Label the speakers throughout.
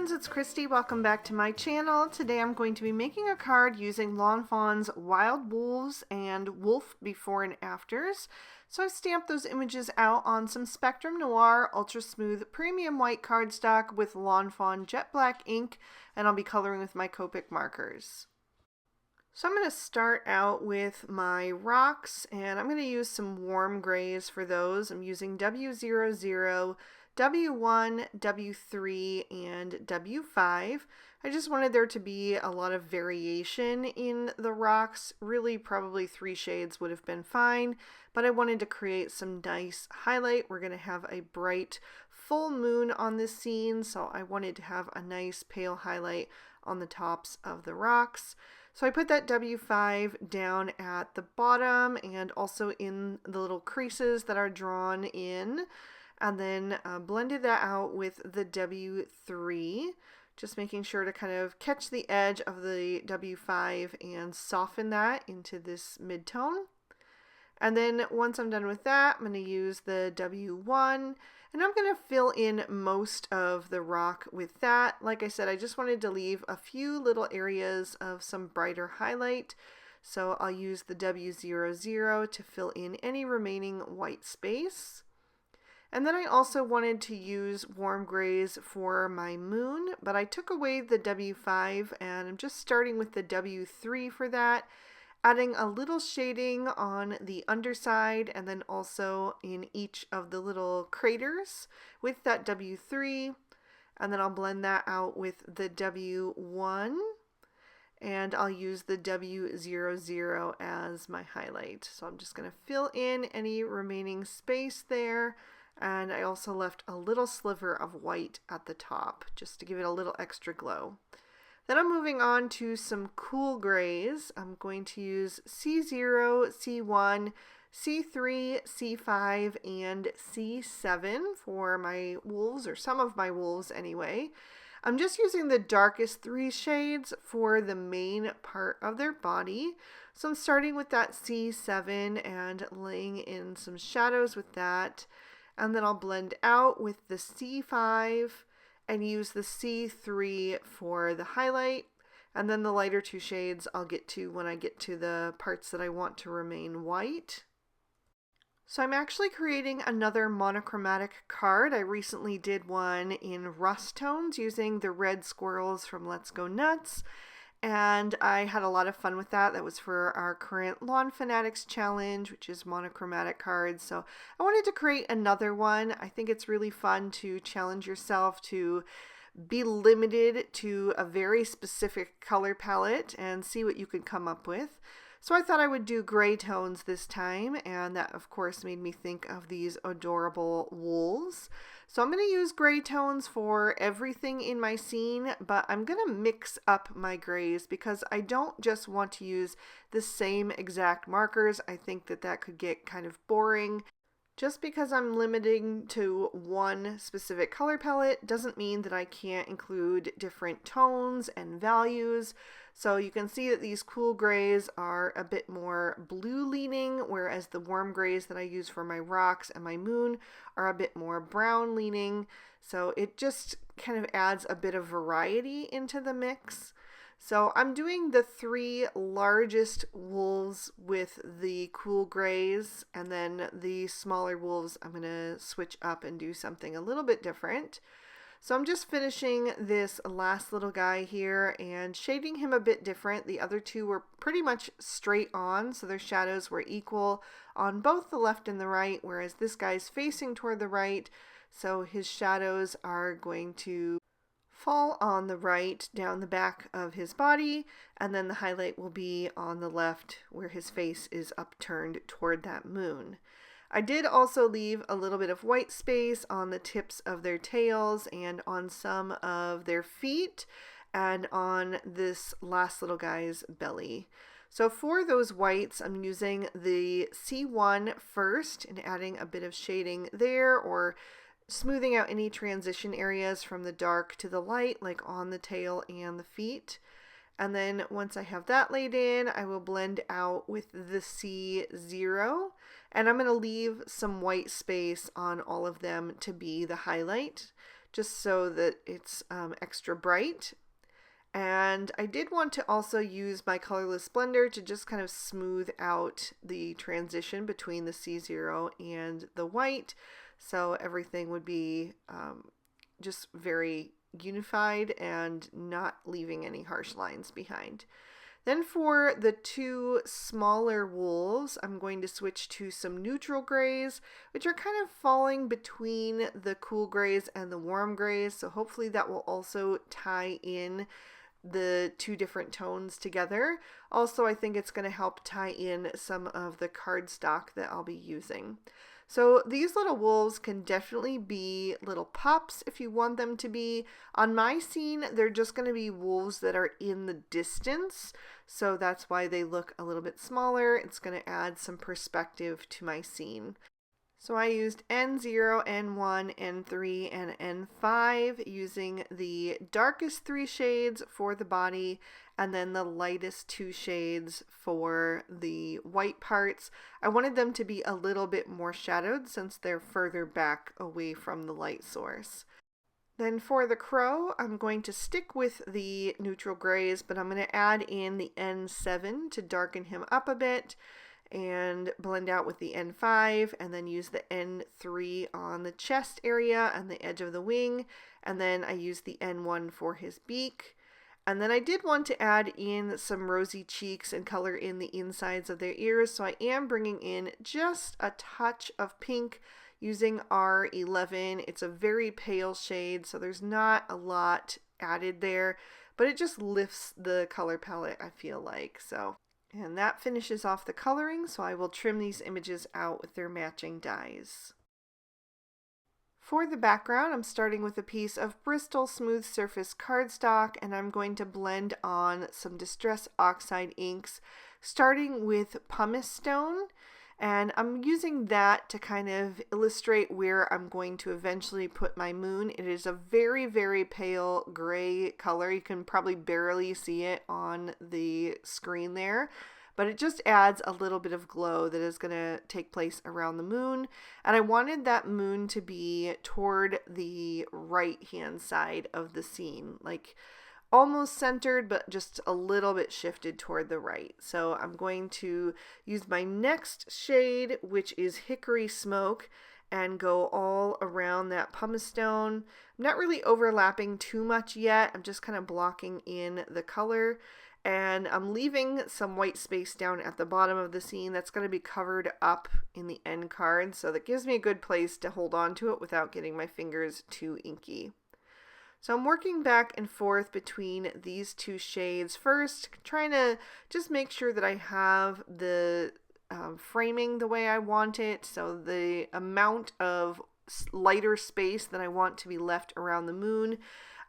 Speaker 1: friends, it's Christy. Welcome back to my channel. Today I'm going to be making a card using Lawn Fawn's Wild Wolves and Wolf Before and Afters. So I've stamped those images out on some Spectrum Noir Ultra Smooth Premium White cardstock with Lawn Fawn Jet Black ink, and I'll be coloring with my Copic markers. So I'm going to start out with my rocks, and I'm going to use some warm grays for those. I'm using W00, W1, W3, and W5. I just wanted there to be a lot of variation in the rocks. Really, probably 3 shades would have been fine, but I wanted to create some nice highlight. We're going to have a bright full moon on this scene, so I wanted to have a nice pale highlight on the tops of the rocks. So I put that W5 down at the bottom and also in the little creases that are drawn in, and then blended that out with the W3, just making sure to kind of catch the edge of the W5 and soften that into this mid-tone. And then once I'm done with that, I'm going to use the W1, and I'm going to fill in most of the rock with that. Like I said, I just wanted to leave a few little areas of some brighter highlight, so I'll use the W00 to fill in any remaining white space. And then I also wanted to use warm grays for my moon, but I took away the W5 and I'm just starting with the W3 for that, adding a little shading on the underside and then also in each of the little craters with that W3. And then I'll blend that out with the W1, and I'll use the W00 as my highlight. So I'm just going to fill in any remaining space there. And I also left a little sliver of white at the top just to give it a little extra glow. Then I'm moving on to some cool grays. I'm going to use C0, C1, C3, C5, and C7 for my wolves, or some of my wolves anyway. I'm just using the darkest 3 shades for the main part of their body. So I'm starting with that C7 and laying in some shadows with that. And then I'll blend out with the C5 and use the C3 for the highlight. And then the lighter 2 shades I'll get to when I get to the parts that I want to remain white. So I'm actually creating another monochromatic card. I recently did one in rust tones using the red squirrels from Let's Go Nuts, and I had a lot of fun with that. That was for our current Lawn Fanatics challenge, which is monochromatic cards. So I wanted to create another one. I think it's really fun to challenge yourself to be limited to a very specific color palette and see what you could come up with. So I thought I would do gray tones this time, and that of course made me think of these adorable wolves. So I'm going to use gray tones for everything in my scene, but I'm going to mix up my grays because I don't just want to use the same exact markers. I think that that could get kind of boring. Just because I'm limiting to one specific color palette doesn't mean that I can't include different tones and values. So you can see that these cool grays are a bit more blue leaning, whereas the warm grays that I use for my rocks and my moon are a bit more brown leaning. So it just kind of adds a bit of variety into the mix. So I'm doing the 3 largest wolves with the cool grays, and then the smaller wolves I'm going to switch up and do something a little bit different. So I'm just finishing this last little guy here and shading him a bit different. The other 2 were pretty much straight on, so their shadows were equal on both the left and the right, whereas this guy's facing toward the right, so his shadows are going to fall on the right down the back of his body, and then the highlight will be on the left where his face is upturned toward that moon. I did also leave a little bit of white space on the tips of their tails and on some of their feet and on this last little guy's belly. So for those whites, I'm using the C1 first and adding a bit of shading there, or smoothing out any transition areas from the dark to the light, like on the tail and the feet. And then once I have that laid in, I will blend out with the C0, and I'm going to leave some white space on all of them to be the highlight. just so that it's extra bright. And I did want to also use my colorless blender to just kind of smooth out the transition between the C0 and the white, so everything would be just very unified and not leaving any harsh lines behind. Then for the two smaller wolves, I'm going to switch to some neutral grays, which are kind of falling between the cool grays and the warm grays, so hopefully that will also tie in the two different tones together. Also, I think it's going to help tie in some of the cardstock that I'll be using. So these little wolves can definitely be little pups if you want them to be. On my scene, they're just going to be wolves that are in the distance, so that's why they look a little bit smaller. It's going to add some perspective to my scene. So I used N0, N1, N3, and N5 using the darkest 3 shades for the body and then the lightest 2 shades for the white parts. I wanted them to be a little bit more shadowed since they're further back away from the light source. Then for the crow, I'm going to stick with the neutral grays, but I'm going to add in the N7 to darken him up a bit and blend out with the N5, and then use the N3 on the chest area and the edge of the wing, and then I use the N1 for his beak. And then I did want to add in some rosy cheeks and color in the insides of their ears, so I am bringing in just a touch of pink using R11. It's a very pale shade, so there's not a lot added there, but it just lifts the color palette, I feel like. And that finishes off the coloring, so I will trim these images out with their matching dyes. For the background, I'm starting with a piece of Bristol Smooth Surface cardstock, and I'm going to blend on some Distress Oxide inks, starting with pumice stone. And I'm using that to kind of illustrate where I'm going to eventually put my moon. It is a very, very pale gray color. You can probably barely see it on the screen there, but it just adds a little bit of glow that is going to take place around the moon. And I wanted that moon to be toward the right hand side of the scene, like almost centered, but just a little bit shifted toward the right. So I'm going to use my next shade, which is Hickory Smoke, and go all around that pumice stone. I'm not really overlapping too much yet. I'm just kind of blocking in the color, and I'm leaving some white space down at the bottom of the scene that's going to be covered up in the end card, so that gives me a good place to hold on to it without getting my fingers too inky. So I'm working back and forth between these two shades first, trying to just make sure that I have the framing the way I want it, so the amount of lighter space that I want to be left around the moon,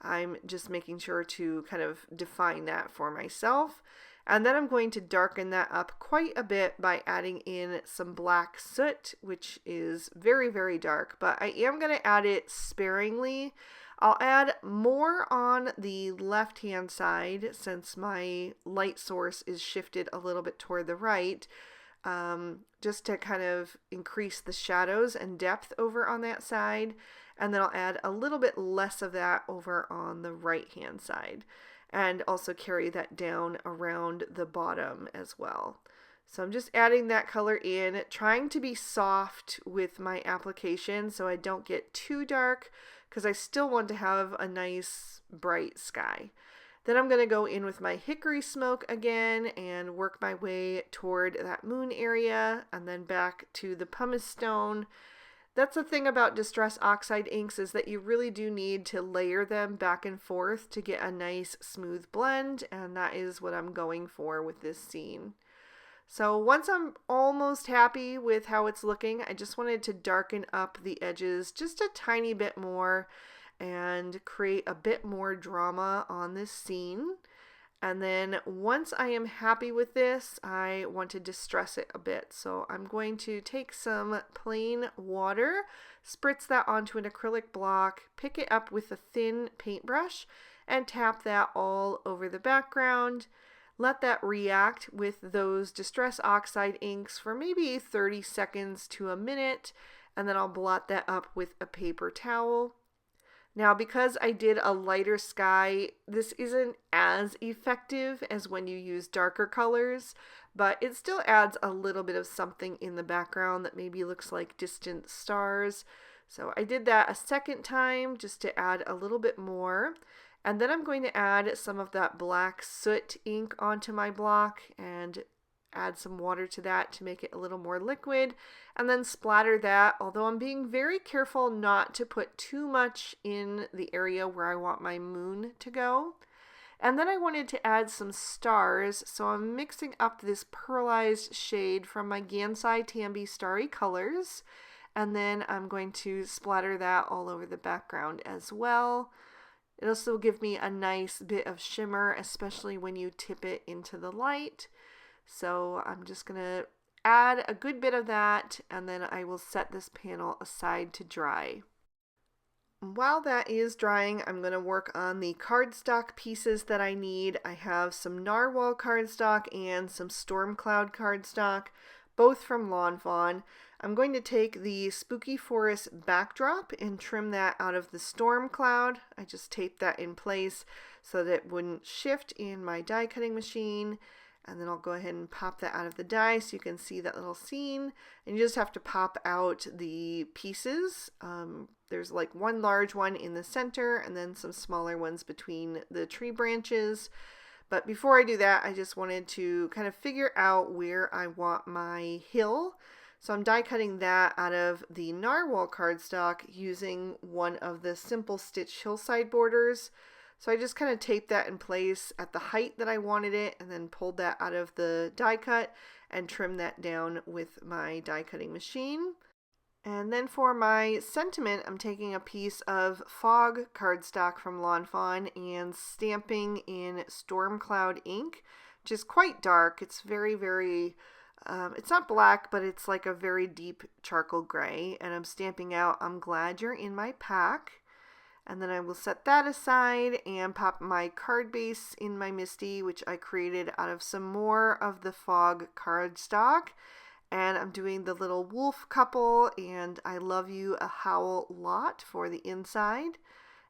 Speaker 1: I'm just making sure to kind of define that for myself. And then I'm going to darken that up quite a bit by adding in some black soot, which is very, very dark, but I am going to add it sparingly. I'll add more on the left-hand side since my light source is shifted a little bit toward the right, just to kind of increase the shadows and depth over on that side. And then I'll add a little bit less of that over on the right-hand side, and also carry that down around the bottom as well. So I'm just adding that color in, trying to be soft with my application so I don't get too dark, because I still want to have a nice bright sky. Then I'm going to go in with my Hickory Smoke again and work my way toward that moon area and then back to the pumice stone. That's the thing about Distress Oxide inks, is that you really do need to layer them back and forth to get a nice smooth blend, and that is what I'm going for with this scene. So once I'm almost happy with how it's looking, I just wanted to darken up the edges just a tiny bit more and create a bit more drama on this scene. And then once I am happy with this, I want to distress it a bit. So I'm going to take some plain water, spritz that onto an acrylic block, pick it up with a thin paintbrush, and tap that all over the background. Let that react with those Distress Oxide inks for maybe 30 seconds to a minute, and then I'll blot that up with a paper towel. Now, because I did a lighter sky, this isn't as effective as when you use darker colors, but it still adds a little bit of something in the background that maybe looks like distant stars. So I did that a second time just to add a little bit more. And then I'm going to add some of that black soot ink onto my block and add some water to that to make it a little more liquid, and then splatter that, although I'm being very careful not to put too much in the area where I want my moon to go. And then I wanted to add some stars, so I'm mixing up this pearlized shade from my Gansai Tambi Starry Colors, and then I'm going to splatter that all over the background as well. It'll also give me a nice bit of shimmer, especially when you tip it into the light. So I'm just going to add a good bit of that, and then I will set this panel aside to dry. While that is drying, I'm going to work on the cardstock pieces that I need. I have some narwhal cardstock and some storm cloud cardstock, both from Lawn Fawn. I'm going to take the Spooky Forest backdrop and trim that out of the storm cloud. I just taped that in place so that it wouldn't shift in my die cutting machine. And then I'll go ahead and pop that out of the die so you can see that little scene. And you just have to pop out the pieces. There's like one large one in the center and then some smaller ones between the tree branches. But before I do that, I just wanted to kind of figure out where I want my hill. So I'm die cutting that out of the narwhal cardstock using one of the Simple Stitch hillside borders. So I just kind of taped that in place at the height that I wanted it, and then pulled that out of the die cut and trimmed that down with my die cutting machine. And then for my sentiment, I'm taking a piece of fog cardstock from Lawn Fawn and stamping in Storm Cloud ink, which is quite dark. It's very, very, it's not black, but it's like a very deep charcoal gray. And I'm stamping out, "I'm glad you're in my pack." And then I will set that aside and pop my card base in my MISTI, which I created out of some more of the fog cardstock. And I'm doing the little wolf couple and "I love you a howl lot" for the inside.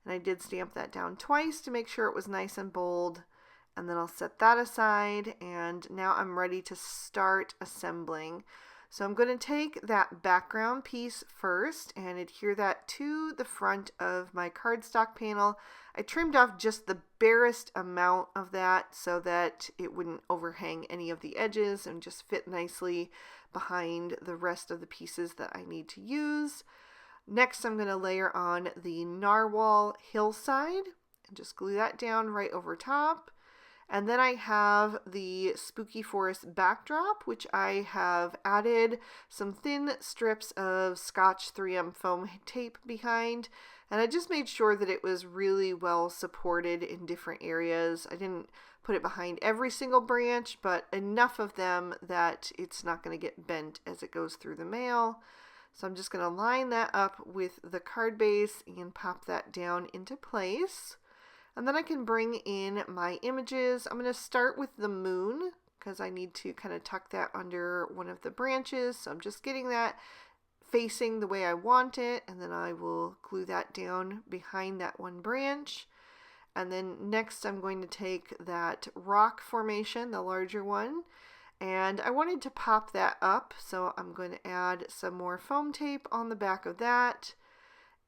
Speaker 1: And I did stamp that down twice to make sure it was nice and bold. And then I'll set that aside, and now I'm ready to start assembling. So I'm going to take that background piece first and adhere that to the front of my cardstock panel. I trimmed off just the barest amount of that so that it wouldn't overhang any of the edges and just fit nicely behind the rest of the pieces that I need to use. Next, I'm going to layer on the narwhal hillside and just glue that down right over top. And then I have the Spooky Forest backdrop, which I have added some thin strips of Scotch 3M foam tape behind. And I just made sure that it was really well supported in different areas. I didn't put it behind every single branch, but enough of them that it's not going to get bent as it goes through the mail. So I'm just going to line that up with the card base and pop that down into place. And then I can bring in my images. I'm going to start with the moon because I need to kind of tuck that under one of the branches. So I'm just getting that facing the way I want it, and then I will glue that down behind that one branch. And then next I'm going to take that rock formation, the larger one, and I wanted to pop that up, so I'm going to add some more foam tape on the back of that.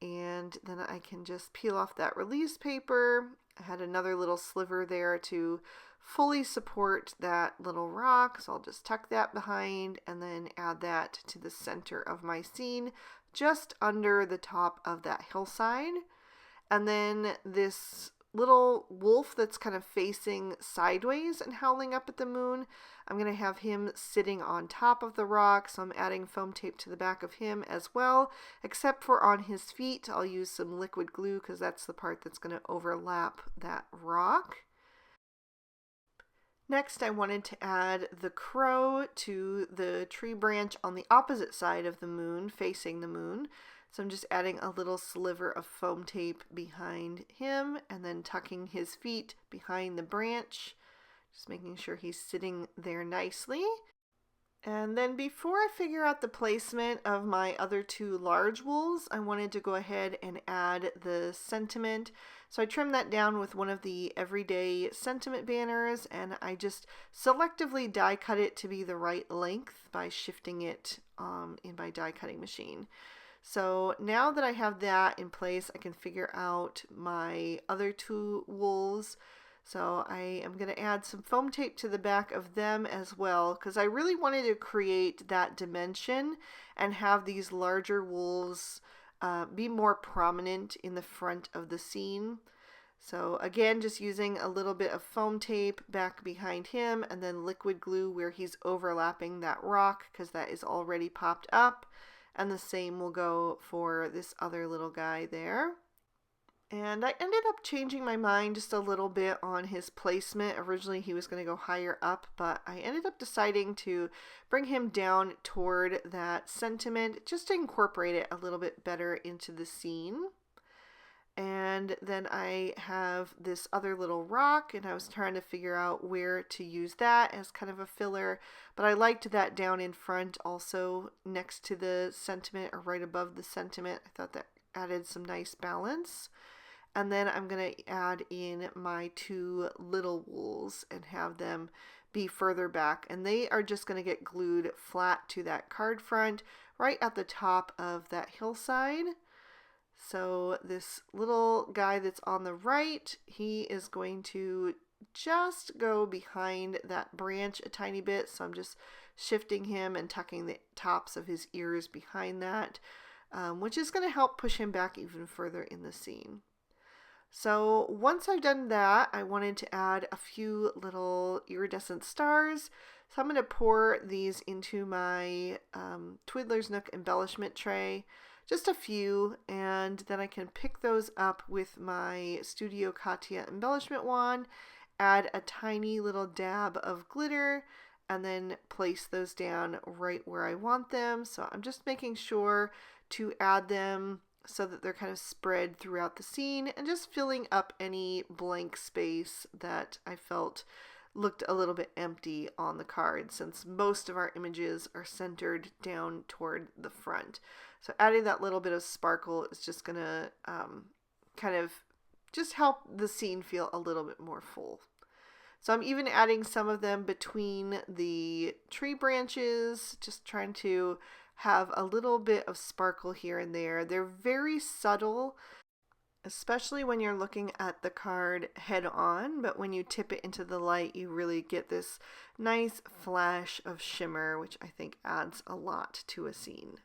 Speaker 1: And then I can just peel off that release paper. I had another little sliver there to fully support that little rock, so I'll just tuck that behind and then add that to the center of my scene, just under the top of that hillside. And then this little wolf that's kind of facing sideways and howling up at the moon, I'm going to have him sitting on top of the rock, so I'm adding foam tape to the back of him as well, except for on his feet. I'll use some liquid glue because that's the part that's going to overlap that rock. Next, I wanted to add the crow to the tree branch on the opposite side of the moon, facing the moon. So I'm just adding a little sliver of foam tape behind him and then tucking his feet behind the branch, just making sure he's sitting there nicely. And then before I figure out the placement of my other two large wools, I wanted to go ahead and add the sentiment. So I trimmed that down with one of the everyday sentiment banners, and I just selectively die cut it to be the right length by shifting it in my die cutting machine. So now that I have that in place, I can figure out my other two wools. So I am going to add some foam tape to the back of them as well, because I really wanted to create that dimension and have these larger wools be more prominent in the front of the scene. So again, just using a little bit of foam tape back behind him, and then liquid glue where he's overlapping that rock, because that is already popped up. And the same will go for this other little guy there. And I ended up changing my mind just a little bit on his placement. Originally he was going to go higher up, but I ended up deciding to bring him down toward that sentiment just to incorporate it a little bit better into the scene. And then I have this other little rock, and I was trying to figure out where to use that as kind of a filler, but I liked that down in front also next to the sentiment or right above the sentiment. I thought that added some nice balance. And then I'm going to add in my two little wools and have them be further back. And they are just going to get glued flat to that card front right at the top of that hillside. So this little guy that's on the right, he is going to just go behind that branch a tiny bit. So I'm just shifting him and tucking the tops of his ears behind that, which is going to help push him back even further in the scene. So once I've done that, I wanted to add a few little iridescent stars. So I'm going to pour these into my Twiddler's Nook embellishment tray, just a few, and then I can pick those up with my Studio Katia embellishment wand, add a tiny little dab of glitter, and then place those down right where I want them. So I'm just making sure to add them so that they're kind of spread throughout the scene and just filling up any blank space that I felt looked a little bit empty on the card, since most of our images are centered down toward the front. So adding that little bit of sparkle is just going to kind of just help the scene feel a little bit more full. So I'm even adding some of them between the tree branches, just trying to have a little bit of sparkle here and there. They're very subtle, especially when you're looking at the card head on, but when you tip it into the light, you really get this nice flash of shimmer, which I think adds a lot to a scene.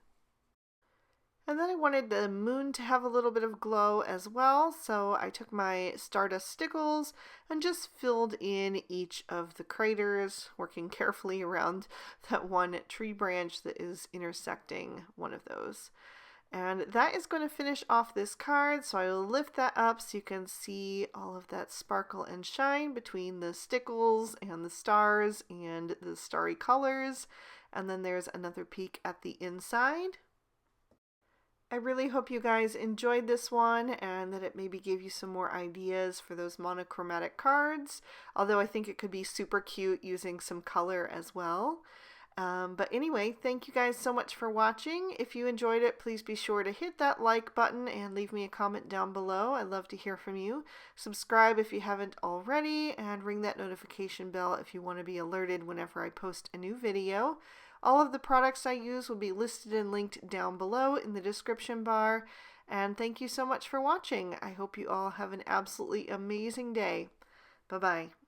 Speaker 1: And then I wanted the moon to have a little bit of glow as well, so I took my Stardust Stickles and just filled in each of the craters, working carefully around that one tree branch that is intersecting one of those. And that is going to finish off this card, so I will lift that up so you can see all of that sparkle and shine between the stickles and the stars and the starry colors. And then there's another peek at the inside. I really hope you guys enjoyed this one and that it maybe gave you some more ideas for those monochromatic cards, although I think it could be super cute using some color as well. But anyway, thank you guys so much for watching. If you enjoyed it, please be sure to hit that like button and leave me a comment down below. I'd love to hear from you. Subscribe if you haven't already, and ring that notification bell if you want to be alerted whenever I post a new video. All of the products I use will be listed and linked down below in the description bar. And thank you so much for watching. I hope you all have an absolutely amazing day. Bye-bye.